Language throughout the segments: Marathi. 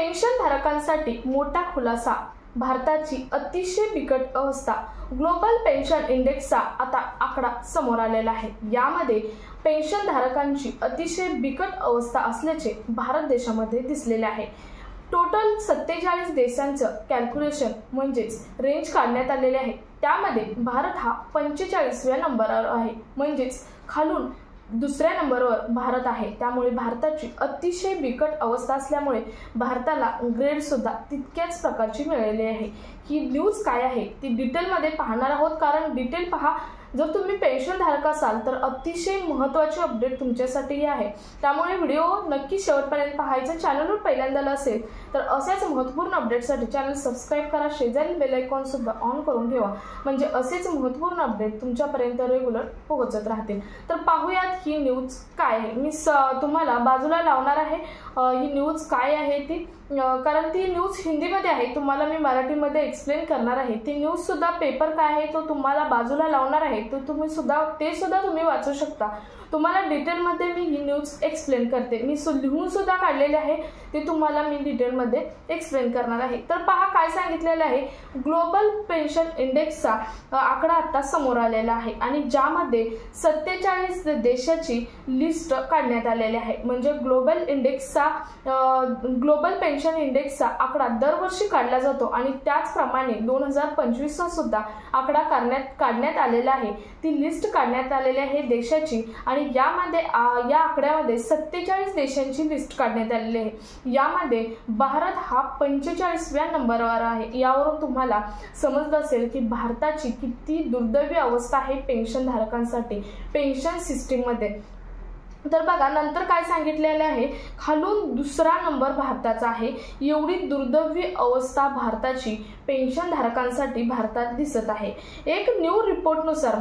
पेन्शन धारकांसाठी मोठा खुलासा, भारताची अतिशय बिकट अवस्था। ग्लोबल पेन्शन इंडेक्सचा आता आकडा समोर आलेला आहे। यामध्ये पेन्शन धारकांची अतिशय बिकट अवस्था असल्याचे भारत देशामध्ये दिसलेले आहे। टोटल 47 देशांचं कॅल्क्युलेशन म्हणजेच रेंज काढण्यात आलेले आहे। त्यामध्ये भारत हा 45व्या नंबरवर आहे, म्हणजेच खालून दुसऱ्या नंबरवर भारत आहे। त्यामुळे भारताची अतिशय बिकट अवस्था असल्यामुळे भारताला ग्रेड सुद्धा तितक्याच प्रकारची मिळालेली आहे। ही न्यूज काय आहे ती डिटेलमध्ये पाहणार आहोत, कारण डिटेल पहा। जर तुम्ही पेन्शन धारक असाल तर अतिशय महत्त्वाची अपडेट तुमच्यासाठी आहे, त्यामुळे व्हिडिओ नक्की शेवटपर्यंत पाहायचा। चॅनलवर पहिल्यांदा असेल तर अशाच महत्त्वपूर्ण अपडेटसाठी चॅनल सबस्क्राइब करा, शेजारील बेल आयकॉन सुद्धा ऑन करून ठेवा, म्हणजे असेच महत्त्वपूर्ण अपडेट तुमच्यापर्यंत रेग्युलर पोहोचत राहतील। तर पाहूयात ही न्यूज काय आहे। मी तुम्हाला बाजूला लावणार आहे ही न्यूज काय आहे ती, कारण ती न्यूज हिंदीमध्ये आहे, तुम्हाला मी मराठीमध्ये एक्सप्लेन करणार आहे। ती न्यूज सुद्धा पेपर काय आहे तो तुम्हाला बाजूला लावणार आहे, तो तुम्ही सुद्धा तुम्ही वाचू शकता। तुम्हाला डिटेलमध्ये मी ही न्यूज एक्सप्लेन करते, मी लिहून सुद्धा काढलेले आहे, ते तुम्हाला मी डिटेलमध्ये एक्सप्लेन करणार आहे। तर पहा काय सांगितलेलं आहे। ग्लोबल पेन्शन इंडेक्सचा आकडा आता समोर आलेला आहे आणि ज्यामध्ये 47 देशाची लिस्ट काढण्यात आलेली आहे। म्हणजे ग्लोबल पेन्शन इंडेक्सचा आकडा दरवर्षी काढला जातो आणि त्याचप्रमाणे 2025 चा सुद्धा आकडा काढण्यात आलेला आहे। ती लिस्ट काढण्यात आलेली आहे देशाची आणि यामध्ये या आकड्यामध्ये 47 देशांची लिस्ट काढण्यात आलेली आहे। यामध्ये भारत हा 45व्या नंबरवर आहे। यावरून तुम्हाला समजलं असेल की भारताची किती दुर्दैवी अवस्था आहे पेन्शन धारकांसाठी पेन्शन सिस्टीम मध्ये। तर बघा नंतर काय सांगितलेले आहे, खालून दुसरा नंबर भारताचा आहे। एवढी दुर्दैवी अवस्था भारताची पेन्शन धारकांसाठी भारतात दिसत आहे। एका न्यू रिपोर्टनुसार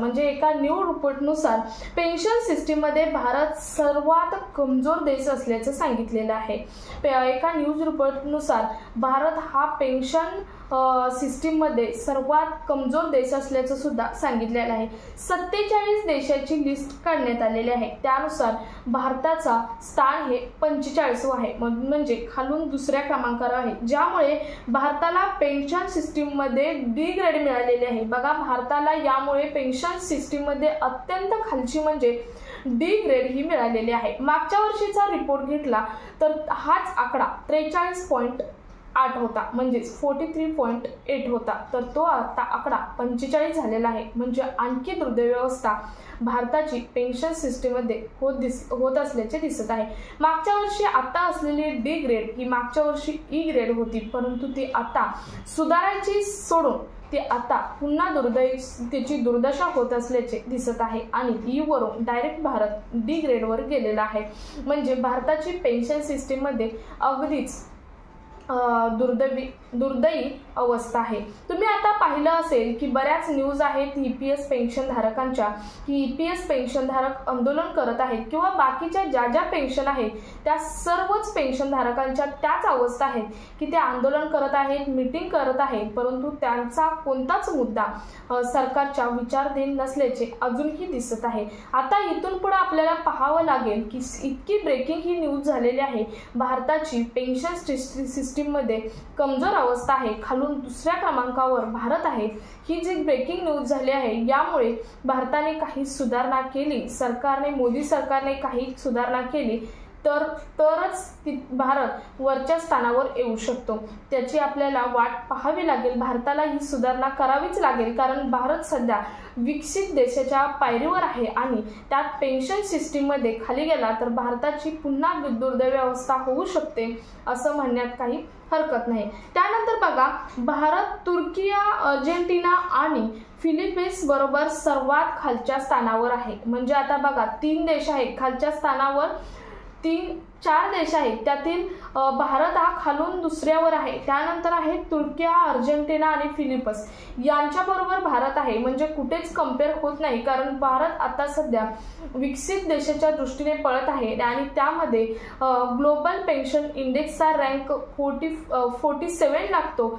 पेन्शन सिस्टीम मध्ये भारत सर्वात कमजोर देश असल्याचं सांगितलेलं आहे। एका न्यूज रिपोर्टनुसार भारत हा पेन्शन सिस्टीम मध्ये सर्वात कमजोर देश असल्याचं सुद्धा सांगितलेलं आहे। 47 देशाची लिस्ट काढण्यात आलेली आहे। त्यानुसार भारताचा स्थान हे 45वे आहे, म्हणजे खालून दुसऱ्या क्रमांकावर आहे, ज्यामुळे भारताला पेन्शन सिस्टीम मध्ये डी ग्रेड मिळालेली आहे। बघा भारताला यामुळे पेन्शन सिस्टीम मध्ये अत्यंत खालची म्हणजे डी ग्रेड ही मिळालेली आहे। मागच्या वर्षीचा रिपोर्ट घेतला तर हाच आकडा 43.8 होता, म्हणजे 43.8 होता, तर तो आता आकडा 45 झालेला आहे। म्हणजे आणखी दुर्दैवी अवस्था भारताची पेन्शन सिस्टीम मध्ये होत असल्याचे दिसत आहे। मागच्या वर्षी आता असलेली डी ग्रेड ही मागच्या वर्षी ई ग्रेड होती, परंतु ती आता सुधारायची सोडून ती आता पुन्हा त्याची दुर्दशा होत असल्याचे दिसत आहे आणि ई वरून डायरेक्ट भारत डी ग्रेडवर गेलेला आहे। म्हणजे भारताची पेन्शन सिस्टीम मध्ये अगदीच दुर्दैवी अवस्था आहे। तुम्ही आता पाहिलं असेल की बऱ्याच न्यूज आहेत ईपीएस पेन्शन धारकांच्या, की ईपीएस पेन्शन धारक आंदोलन करत आहेत किंवा बाकीच्या ज्या पेन्शन आहेत त्या सर्वच पेन्शन धारकांच्या त्याच अवस्था आहेत की ते आंदोलन करत आहेत, मीटिंग करत आहेत, परंतु त्यांचा कोणताच मुद्दा सरकारच्या विचाराधीन नसल्याचे अजूनही दिसत आहे। आता इथून पुढे आपल्याला पाहावं लागेल की इतकी ब्रेकिंग ही न्यूज झालेली आहे। भारताची पेन्शन सिस्टीम मध्ये कमजोर अवस्था आहे, खालून दुसऱ्या क्रमांकावर भारत आहे। ही जी ब्रेकिंग न्यूज झाली आहे यामुळे भारताने काही सुधारणा केली, मोदी सरकारने काही सुधारणा केली तरच भारत वरच्या स्थानावर येऊ शकतो। त्याची आपल्याला वाट पाहावी लागेल, भारताला ही सुधारणा करावीच लागेल, कारण भारत सध्या विकसित देशाच्या पायरीवर आहे आणि त्यात पेन्शन सिस्टीम मध्ये खाली गेला तर भारताची पुन्हा दुर्दैवी अवस्था होऊ शकते असं म्हणण्यात काही हरकत नाही। त्यानंतर बघा भारत, तुर्की, अर्जेंटिना आणि फिलिपिन्स बरोबर सर्वात खालच्या स्थानावर आहे। म्हणजे आता बघा 3 देश आहेत खालच्या स्थानावर, 4 देश आहेत, त्यातील भारत हा खालून दुसऱ्यावर आहे। त्यानंतर आहे तुर्की, अर्जेंटिना आणि फिलिपिन्स, यांच्याबरोबर भारत आहे। म्हणजे कुठेच कम्पेअर होत नाही, कारण भारत आता सध्या विकसित देशाच्या दृष्टीने पळत आहे आणि त्यामध्ये ग्लोबल पेन्शन इंडेक्सचा रँक 47 लागतो,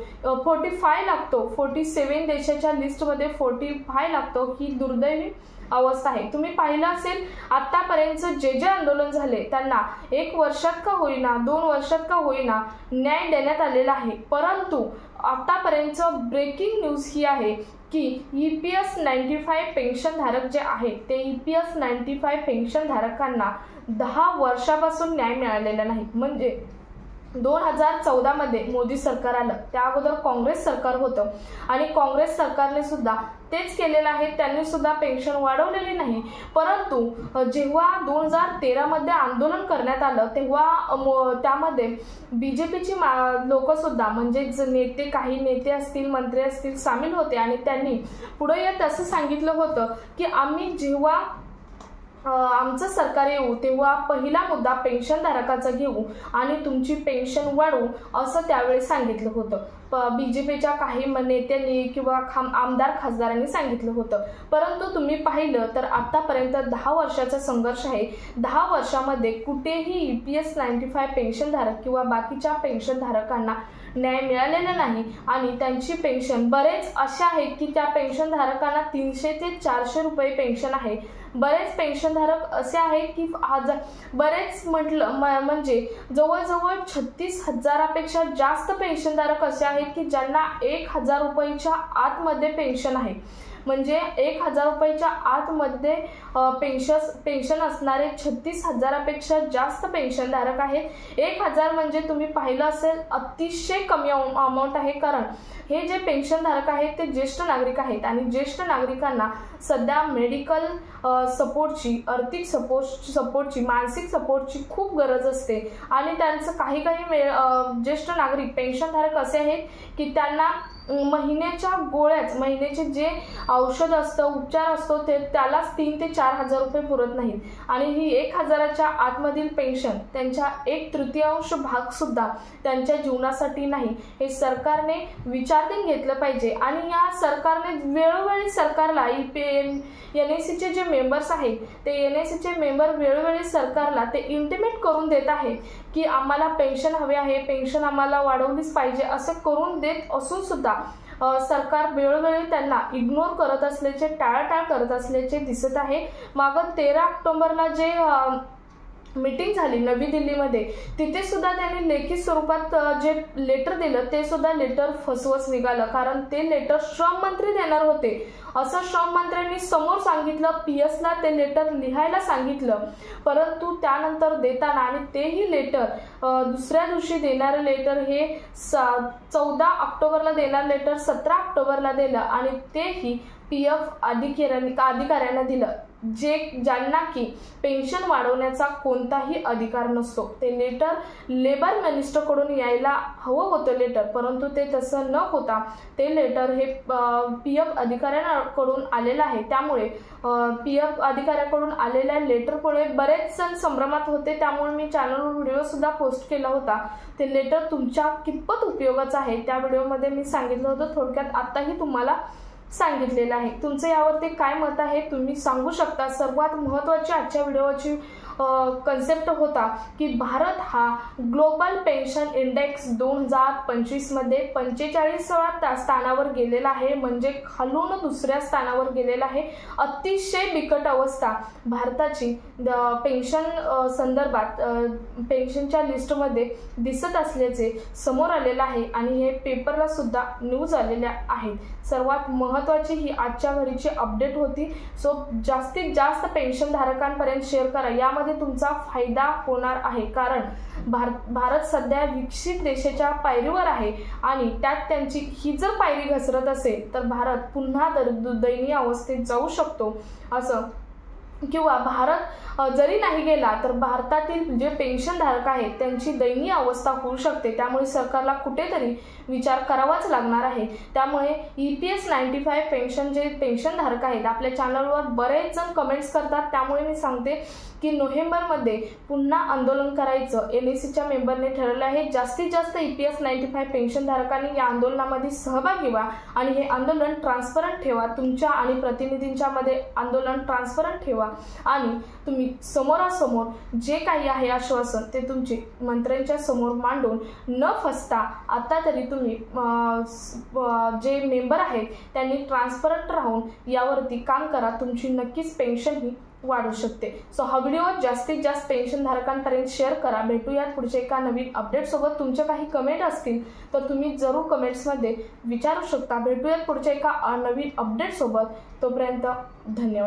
45 लागतो, 47 देशाच्या लिस्टमध्ये 45 लागतो। ही दुर्दैवी अवस्था आहे। तुम्ही पाहिलं असेल आतापर्यंत जे आंदोलन झाले त्यांना 1 1 वर्षात का होईना 2 वर्षात का होईना न्याय देण्यात आलेला आहे। परंतु आतापर्यंत ब्रेकिंग न्यूज ही आहे की EPS 95 पेन्शनधारक जे आहेत ते EPS 95 पेन्शनधारकांना 10 वर्षापासून न्याय मिळालेला नाही। म्हणजे 2014 मध्ये मोदी सरकार आलं, त्या अगोदर काँग्रेस सरकार होतं आणि काँग्रेस सरकारने सुद्धा तेच केलेलं आहे, त्यांनी सुद्धा पेन्शन वाढवलेली नाही। परंतु जेव्हा 2013 मध्ये आंदोलन करण्यात आलं तेव्हा त्यामध्ये BJPची लोक सुद्धा म्हणजे नेते, काही नेते असतील, मंत्री असतील सामील होते आणि त्यांनी पुढे येत असं सांगितलं होतं की आम्ही जेव्हा आमचं सरकार येऊ तेव्हा पहिला मुद्दा पेन्शनधारकाचा घेऊ आणि तुमची पेन्शन वाढवू असं त्यावेळी सांगितलं होतं। BJPच्या काही नेत्यांनी किंवा आमदार खासदारांनी सांगितलं होतं। परंतु तुम्ही पाहिलं तर आतापर्यंत 10 वर्षाचा संघर्ष आहे। 10 वर्षामध्ये कुठेही EPS 95 पेन्शनधारक किंवा बाकीच्या पेन्शनधारकांना न्याय मिळालेला नाही आणि त्यांची पेन्शन बरेच अशा आहेत की त्या पेन्शनधारकांना 300 ते 400 रुपये पेन्शन आहे। बरेच पेन्शनधारक असे आहेत की बरेच म्हणजे जवळजवळ 36,000पेक्षा जास्त पेन्शनधारक असे आहेत की ज्यांना 1,000 रुपयाच्या आतमध्ये पेन्शन आहे। म्हणजे 1,000 रुपयाच्या आतमध्ये पेन्शन असणारे 36,000पेक्षा जास्त पेन्शनधारक आहेत। 1,000 म्हणजे तुम्ही पाहिलं असेल अतिशय कमी अमाऊंट आहे, कारण हे जे पेन्शनधारक आहेत ते ज्येष्ठ नागरिक आहेत आणि ज्येष्ठ नागरिकांना सध्या मेडिकल सपोर्टची, आर्थिक सपोर्टची, मानसिक सपोर्टची खूप गरज असते आणि त्यांचं काही ज्येष्ठ नागरिक पेन्शनधारक असे आहेत की त्यांना महिन्याच्या गोळ्याच, महिन्याचे जे औषध असतं, उपचार असतो त्यालाच 3 ते 4 हजार रुपये पुरत नाहीत आणि ही 1,000च्या आतमधील पेन्शन त्यांच्या 1/3 भाग सुद्धा त्यांच्या जीवनासाठी नाही। हे सरकारने विचारात घेतलं पाहिजे आणि या सरकारने वेळोवेळी सरकारला NACचे जे मेंबर्स आहेत ते NACचे मेंबर वेळोवेळी सरकारला ते इंटिमेट करून देत आहेत की आम्हाला पेन्शन हवे आहे, पेन्शन आम्हाला वाढवलीच पाहिजे असं करून देत असून सुद्धा सरकार वेळोवेळी त्यांना इग्नोर करत असल्याचे, टाळाटाळ करत असल्याचे दिसत आहे। मागं 13 ऑक्टोबरला जे मीटिंग झाली नवी दिल्लीमध्ये तिथे सुद्धा त्यांनी लेखी स्वरूपात जे लेटर दिलं ते सुद्धा लेटर फसवच निघालं, कारण ते लेटर श्रम मंत्री देणार होते असं श्रम मंत्र्यांनी समोर सांगितलं। PS ला ते लेटर लिहायला सांगितलं, परंतु त्यानंतर देताना आणि तेही लेटर दुसऱ्या दिवशी देणारे लेटर हे 14 ऑक्टोबरला देणार लेटर 17 ऑक्टोबरला दिलं आणि तेही PF अधिकाऱ्यांना दिलं ज्यांना की पेन्शन वाढवण्याचा कोणताही अधिकार नसतो। ते लेटर लेबर मिनिस्टर कडून यायला हवं होतं लेटर, परंतु ते तसं न होता ते लेटर हे PF अधिकाऱ्यांकडून आलेलं आहे। त्यामुळे PF अधिकाऱ्याकडून आलेल्या लेटरमुळे बरेच जण संभ्रमात होते, त्यामुळे मी चॅनलवर व्हिडिओ सुद्धा पोस्ट केला होता। ते लेटर तुमच्या कितपत उपयोगाचं आहे त्या व्हिडिओमध्ये मी सांगितलं होतं, थोडक्यात आताही तुम्हाला सांगितलेलं आहे। तुमचं यावरती काय मत आहे तुम्ही सांगू शकता। सर्वात महत्त्वाची आजच्या व्हिडिओची कन्सेप्ट होता की भारत हा ग्लोबल पेन्शन इंडेक्स 2025 मध्ये 45व्या स्थानावर गेलेला आहे, म्हणजे खालून दुसऱ्या स्थानावर गेलेला आहे। अतिशय बिकट अवस्था भारताची पेन्शन संदर्भात पेन्शनच्या लिस्टमध्ये दिसत असल्याचे समोर आलेलं आहे आणि हे पेपरला सुद्धा न्यूज आलेल्या आहेत। सर्वात महत्त्वाची ही आजच्या घडीची अपडेट होती। सो जास्तीत जास्त पेन्शन धारकांपर्यंत शेअर करा, यामध्ये तुमचा फायदा होणार आहे, कारण भारत सध्या विकसित देशाच्या पायरीवर आहे आणि त्यात त्यांची ही जर पायरी घसरत असेल तर भारत पुन्हा दयनीय अवस्थेत जाऊ शकतो असं, किंवा भारत जरी नाही गेला तर भारतातील जे पेन्शनधारक आहेत त्यांची दयनीय अवस्था होऊ शकते। त्यामुळे सरकारला कुठेतरी विचार करावाच लागणार आहे। त्यामुळे EPS 95 पेन्शन जे पेन्शनधारक आहेत आपल्या चॅनलवर बरेच जण कमेंट्स करतात, त्यामुळे मी सांगते की नोव्हेंबरमध्ये पुन्हा आंदोलन करायचं NACच्या मेंबरने ठरवलं आहे। जास्तीत जास्त EPS 95 पेन्शनधारकांनी या आंदोलनामध्ये सहभागी व्हा आणि हे आंदोलन ट्रान्सपरंट ठेवा, तुमच्या आणि प्रतिनिधींच्या मध्ये आंदोलन ट्रान्सपरंट ठेवा आणि तुम्ही समोरासमोर जे काही आहे आश्वासन ते तुमचे मंत्र्यांच्या समोर मांडून न फसता आता तरी तुम्ही जे मेंबर आहेत त्यांनी ट्रान्सपरंट राहून यावरती काम करा, तुमची नक्कीच पेन्शन ही वाढू शकते. सो हा व्हिडिओ जास्तीत जास्त पेन्शन धारकांपर्यंत शेअर करा. भेटूयात पुढच्या एका नवीन अपडेट सोबत. तुमच्या काही कमेंट असतील तर तुम्ही जरूर कमेंट्समध्ये विचारू शकता. भेटूयात पुढच्या एका नवीन अपडेट सोबत. तोपर्यंत धन्यवाद.